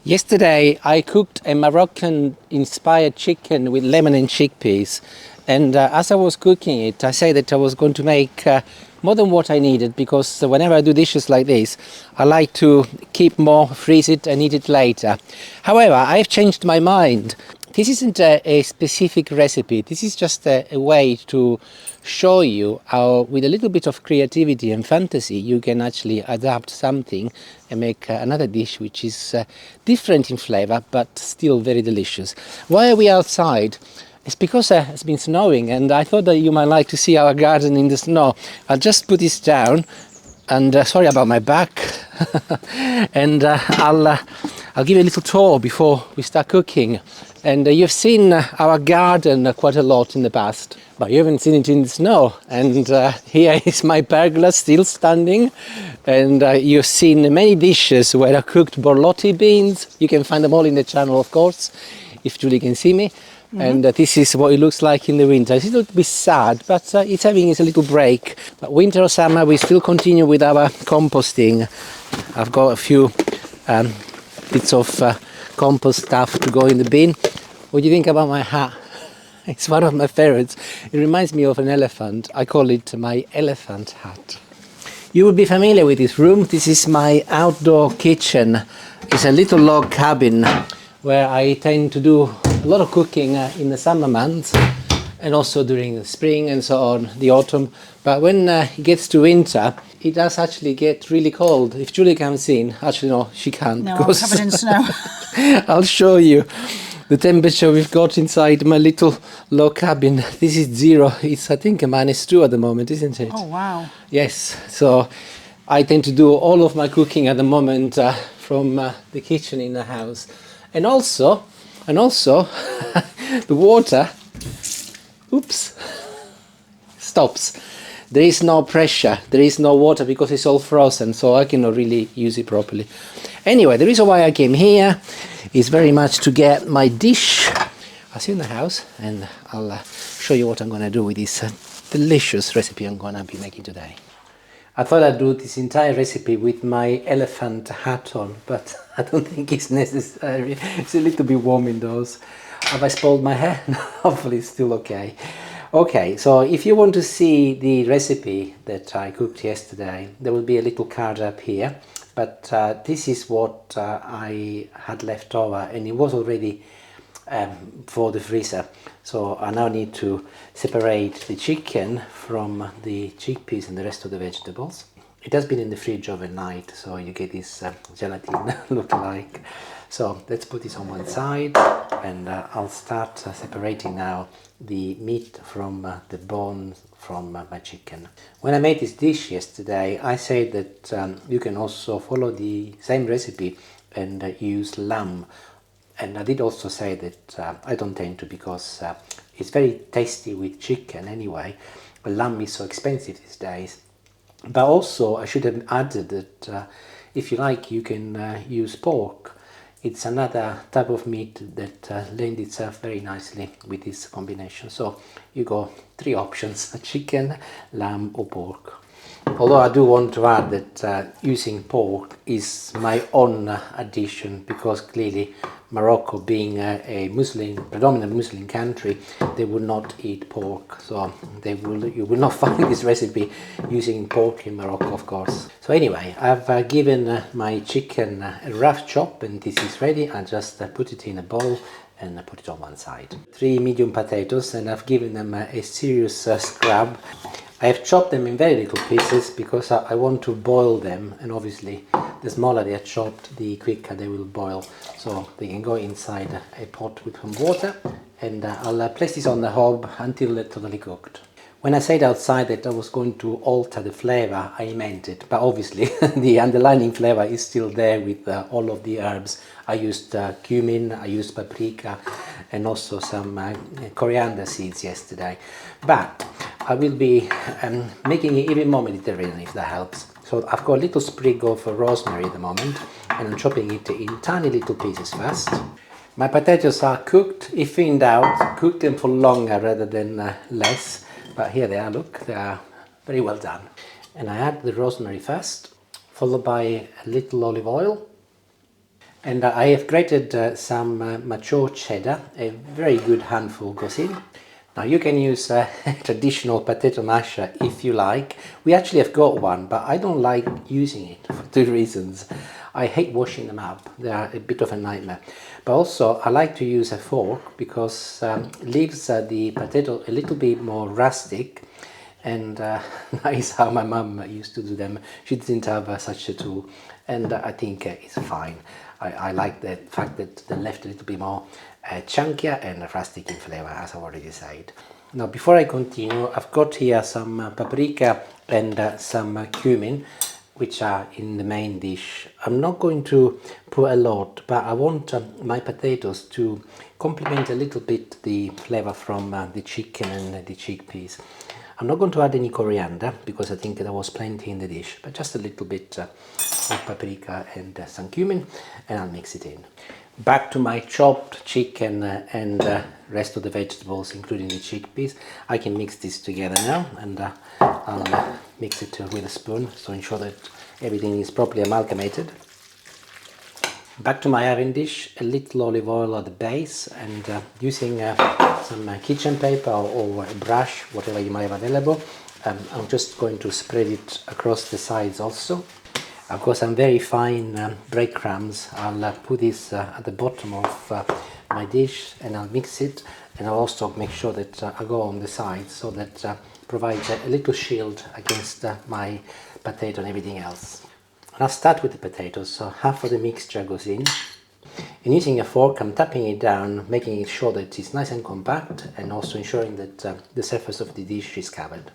Yesterday I cooked a Moroccan-inspired chicken with lemon and chickpeas, and as I was cooking it I said that I was going to make more than what I needed, because whenever I do dishes like this I like to keep more, freeze it and eat it later. However, I've changed my mind. This isn't a specific recipe, this is just a way to show you how with a little bit of creativity and fantasy you can actually adapt something and make another dish which is different in flavour but still very delicious. Why are we outside? It's because it's been snowing and I thought that you might like to see our garden in the snow. I'll just put this down and sorry about my back and I'll give you a little tour before we start cooking. And you've seen our garden quite a lot in the past, but you haven't seen it in the snow. And here is my pergola still standing. And you've seen many dishes where I cooked borlotti beans. You can find them all in the channel, of course, if Julie can see me. Mm-hmm. And this is what it looks like in the winter. It's a little bit sad, but it's having its a little break. But winter or summer, we still continue with our composting. I've got a few bits of compost stuff to go in the bin. What do you think about my hat? It's one of my favorites. It reminds me of an elephant. I call it my elephant hat. You will be familiar with this room. This is my outdoor kitchen. It's a little log cabin where I tend to do a lot of cooking in the summer months and also during the spring and so on, the autumn. But when it gets to winter, it does actually get really cold. If Julie comes in, actually no, she can't. No, I'm covered in snow. I'll show you the temperature we've got inside my little log cabin. This is 0. It's I think a -2 at the moment, isn't it? Oh wow. Yes, so I tend to do all of my cooking at the moment from the kitchen in the house. And also the water, oops, stops. There is no pressure, there is no water because it's all frozen, so I cannot really use it properly. Anyway, the reason why I came here is very much to get my dish. I'll see you in the house and I'll show you what I'm going to do with this delicious recipe I'm going to be making today. I thought I'd do this entire recipe with my elephant hat on, but I don't think it's necessary. It's a little bit warm indoors. Have I spoiled my hair? No, hopefully it's still okay. Okay, so if you want to see the recipe that I cooked yesterday, there will be a little card up here. But this is what I had left over, and it was already for the freezer. So I now need to separate the chicken from the chickpeas and the rest of the vegetables. It has been in the fridge overnight, so you get this gelatin look like. So let's put this on one side, and I'll start separating now the meat from the bones from my chicken. When I made this dish yesterday, I said that you can also follow the same recipe and use lamb. And I did also say that I don't tend to, because it's very tasty with chicken anyway. But lamb is so expensive these days. But also I should have added that if you like, you can use pork. It's another type of meat that lends itself very nicely with this combination. So you got 3 options: chicken, lamb or pork. Although I do want to add that using pork is my own addition, because clearly Morocco being a predominant Muslim country, they would not eat pork. So you will not find this recipe using pork in Morocco, of course. So anyway, I've given my chicken a rough chop and this is ready. I just put it in a bowl and put it on one side. 3 medium potatoes, and I've given them a serious scrub. I have chopped them in very little pieces because I want to boil them, and obviously the smaller they are chopped, the quicker they will boil. So they can go inside a pot with some water, and I'll place this on the hob until they're totally cooked. When I said outside that I was going to alter the flavour, I meant it, but obviously the underlying flavour is still there with all of the herbs. I used cumin, I used paprika, and also some coriander seeds yesterday. But I will be making it even more Mediterranean, if that helps. So I've got a little sprig of rosemary at the moment, and I'm chopping it in tiny little pieces first. My potatoes are cooked. If in doubt, cook them for longer rather than less. But here they are, look, they are very well done. And I add the rosemary first, followed by a little olive oil. And I have grated some mature cheddar, a very good handful goes in. Now you can use a traditional potato masher if you like. We actually have got one, but I don't like using it for two reasons. I hate washing them up, they are a bit of a nightmare. But also I like to use a fork because it leaves the potato a little bit more rustic, and that is how my mum used to do them. She didn't have such a tool, and I think it's fine. I like the fact that they left a little bit more chunkier and rustic in flavour, as I already said. Now before I continue, I've got here some paprika and some cumin, which are in the main dish. I'm not going to put a lot, but I want my potatoes to complement a little bit the flavour from the chicken and the chickpeas. I'm not going to add any coriander because I think there was plenty in the dish, but just a little bit of paprika and some cumin, and I'll mix it in. Back to my chopped chicken and rest of the vegetables, including the chickpeas. I can mix this together now, and I'll mix it with a spoon, so ensure that everything is properly amalgamated. Back to my oven dish, a little olive oil at the base, and using some kitchen paper or a brush, whatever you might have available, I'm just going to spread it across the sides also. I've got some very fine breadcrumbs. I'll put this at the bottom of my dish, and I'll mix it, and I'll also make sure that I go on the sides, so that provides a little shield against my potato and everything else. And I'll start with the potatoes, so half of the mixture goes in. And using a fork, I'm tapping it down, making sure that it's nice and compact, and also ensuring that the surface of the dish is covered.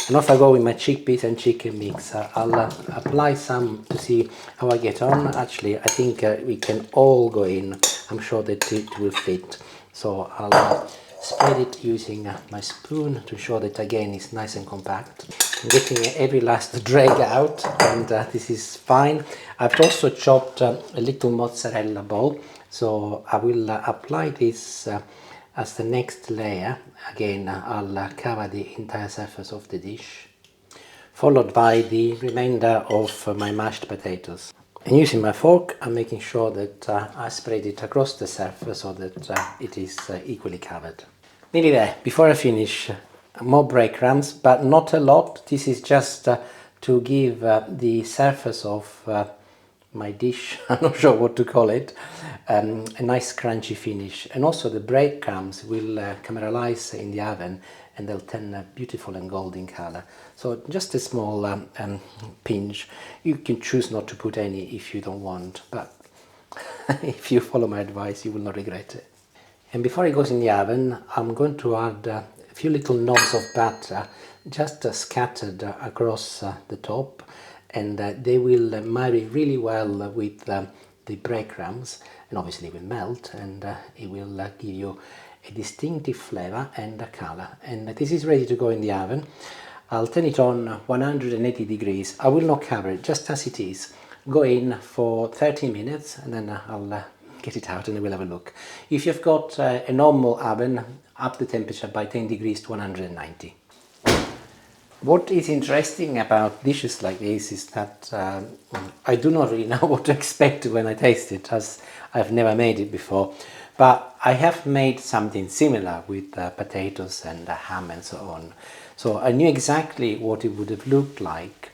And off I go with my chickpeas and chicken mix. I'll apply some to see how I get on. Actually, I think we can all go in. I'm sure that it will fit. So I'll spread it using my spoon to ensure that again it's nice and compact. I'm getting every last drag out, and this is fine. I've also chopped a little mozzarella ball, so I will apply this as the next layer. Again, I'll cover the entire surface of the dish, followed by the remainder of my mashed potatoes. And using my fork, I'm making sure that I spread it across the surface so that it is equally covered. Nearly there. Before I finish, more breadcrumbs, but not a lot. This is just to give the surface of my dish, I'm not sure what to call it, a nice crunchy finish. And also the breadcrumbs will caramelize in the oven, and they'll turn beautiful and golden color. So just a small pinch. You can choose not to put any if you don't want, but if you follow my advice, you will not regret it. And before it goes in the oven, I'm going to add a few little knobs of butter, just scattered across the top, and they will marry really well with the breadcrumbs, and obviously it will melt, and it will give you a distinctive flavor and a color. And this is ready to go in the oven. I'll turn it on 180 degrees. I will not cover it, just as it is. Go in for 30 minutes, and then I'll get it out and we'll have a look. If you've got a normal oven, up the temperature by 10 degrees to 190. What is interesting about dishes like this is that I do not really know what to expect when I taste it, as I've never made it before. But I have made something similar with potatoes and ham and so on. So I knew exactly what it would have looked like,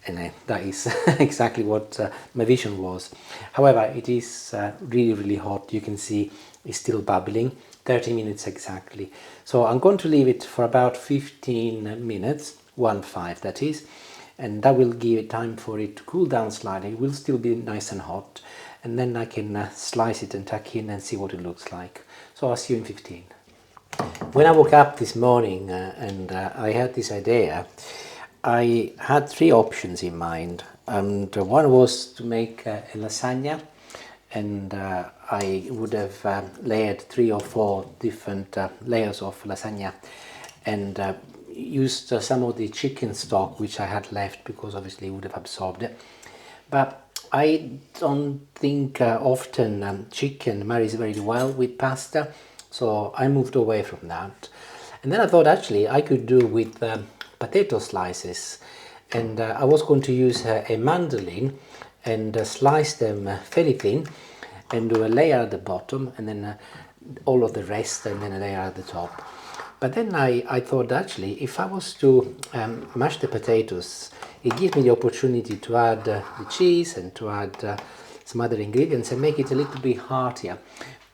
and that is exactly what my vision was. However, it is really hot. You can see it's still bubbling. 30 minutes exactly. So I'm going to leave it for about 15 minutes, 1-5 that is, and that will give it time for it to cool down slightly. It will still be nice and hot, and then I can slice it and tuck in and see what it looks like. So I'll see you in 15. When I woke up this morning and I had this idea, I had three options in mind, and one was to make a lasagna, and I would have layered 3 or 4 different layers of lasagna, and used some of the chicken stock which I had left, because obviously it would have absorbed it. But I don't think often chicken marries very well with pasta, so I moved away from that. And then I thought actually I could do with potato slices, and I was going to use a mandolin and slice them fairly thin, and do a layer at the bottom, and then all of the rest, and then a layer at the top. But then I thought, actually, if I was to mash the potatoes, it gives me the opportunity to add the cheese and to add some other ingredients and make it a little bit heartier,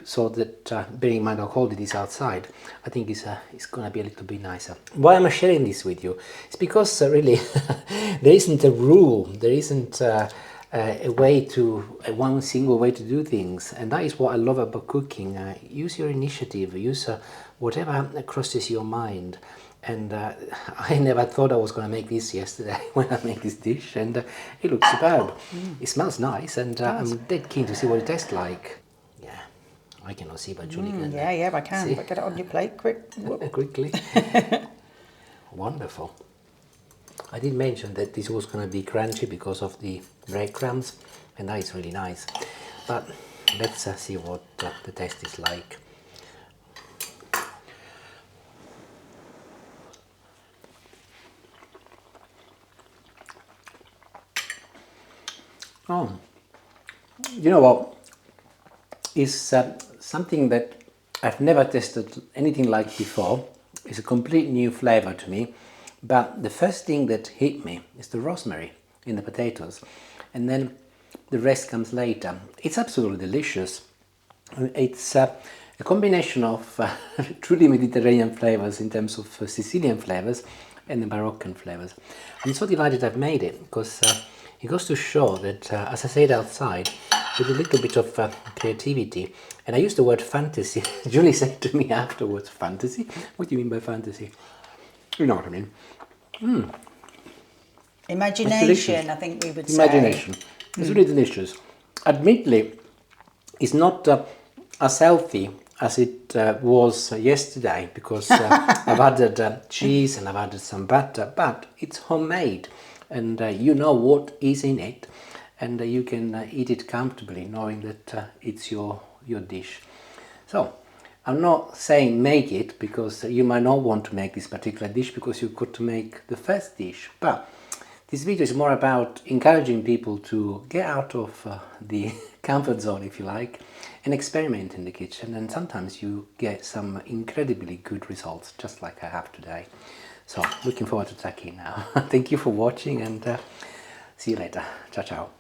so that, bearing in mind how cold it is outside, I think it's going to be a little bit nicer. Why am I sharing this with you? It's because really there isn't a rule, there isn't one single way to do things, and that is what I love about cooking. Use your initiative, use whatever crosses your mind. And I never thought I was going to make this yesterday when I made this dish, and it looks superb. It smells nice, and I'm dead keen to see what it tastes like. Yeah, I cannot see, but Julie can. Yeah, I can. See? But get it on your plate quick. Quickly. Wonderful. I did mention that this was going to be crunchy because of the breadcrumbs, and that is really nice. But let's see what the taste is like. Oh, you know what? It's something that I've never tasted anything like before. It's a complete new flavor to me. But the first thing that hit me is the rosemary in the potatoes, and then the rest comes later. It's absolutely delicious. It's a combination of truly Mediterranean flavors in terms of Sicilian flavors and the Moroccan flavors. I'm so delighted I've made it, because it goes to show that, as I said outside, with a little bit of creativity, and I used the word fantasy. Julie said to me afterwards, fantasy? What do you mean by fantasy? You know what I mean. Imagination, I think we would say. Imagination. It's really delicious. Admittedly, it's not as healthy as it was yesterday, because I've added cheese and I've added some butter, but it's homemade, and you know what is in it, and you can eat it comfortably knowing that it's your dish. So I'm not saying make it, because you might not want to make this particular dish because you've got to make the first dish, but this video is more about encouraging people to get out of the comfort zone, if you like, and experiment in the kitchen, and sometimes you get some incredibly good results, just like I have today. So looking forward to Taki now. Thank you for watching, and see you later. Ciao, ciao.